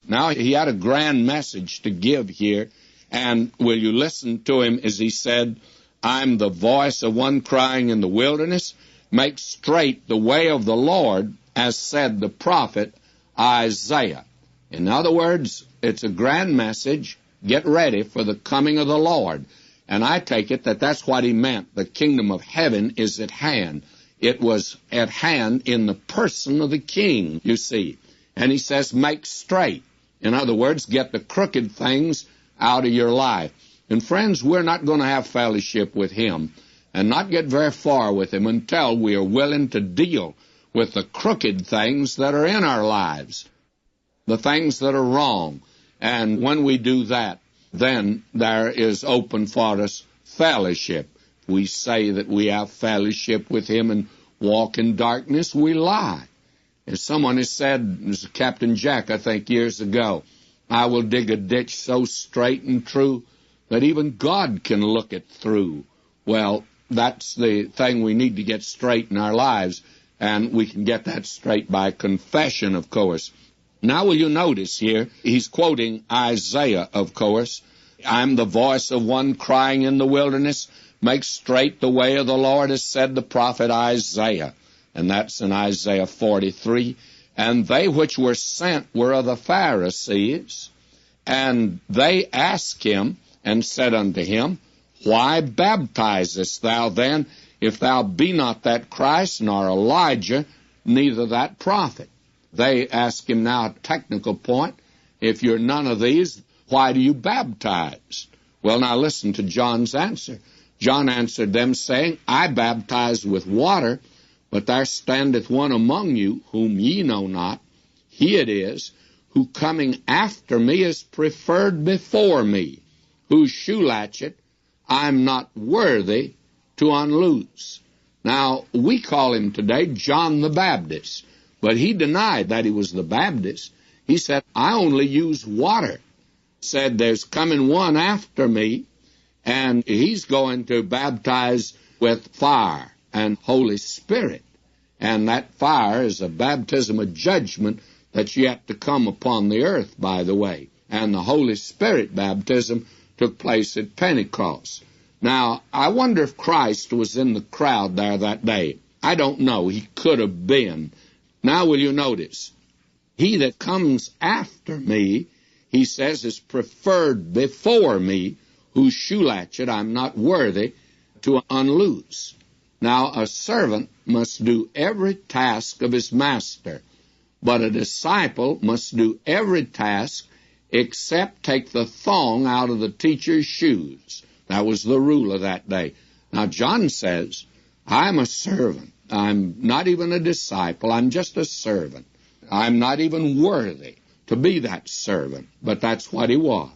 Now, he had a grand message to give here, and will you listen to him as he said, I'm the voice of one crying in the wilderness, make straight the way of the Lord, as said the prophet Isaiah. In other words, it's a grand message. Get ready for the coming of the Lord. And I take it that that's what he meant. The kingdom of heaven is at hand. It was at hand in the person of the king, you see. And he says, make straight. In other words, get the crooked things out of your life. And friends, we're not going to have fellowship with him and not get very far with him until we are willing to deal with the crooked things that are in our lives, the things that are wrong. And when we do that, then there is open for us fellowship. We say that we have fellowship with him and walk in darkness, we lie. As someone has said, as Captain Jack, I think, years ago, I will dig a ditch so straight and true that even God can look it through. Well, that's the thing we need to get straight in our lives, and we can get that straight by confession, of course. Now, will you notice here, he's quoting Isaiah, of course. I'm the voice of one crying in the wilderness, make straight the way of the Lord, as said the prophet Isaiah. And that's in Isaiah 43. And they which were sent were of the Pharisees, and they asked him and said unto him, why baptizest thou then, if thou be not that Christ, nor Elijah, neither that prophet? They ask him now a technical point. If you're none of these, why do you baptize? Well, now listen to John's answer. John answered them, saying, I baptize with water, but there standeth one among you, whom ye know not. He it is, who coming after me is preferred before me, whose shoe latchet I'm not worthy to unloose. Now, we call him today John the Baptist. But he denied that he was the Baptist. He said, I only use water. Said, there's coming one after me, and he's going to baptize with fire and Holy Spirit. And that fire is a baptism of judgment that's yet to come upon the earth, by the way. And the Holy Spirit baptism took place at Pentecost. Now, I wonder if Christ was in the crowd there that day. I don't know. He could have been. Now will you notice, he that comes after me, he says, is preferred before me, whose shoe latchet I'm not worthy to unloose. Now a servant must do every task of his master, but a disciple must do every task except take the thong out of the teacher's shoes. That was the rule of that day. Now John says, I'm a servant. I'm not even a disciple. I'm just a servant. I'm not even worthy to be that servant, but that's what he was.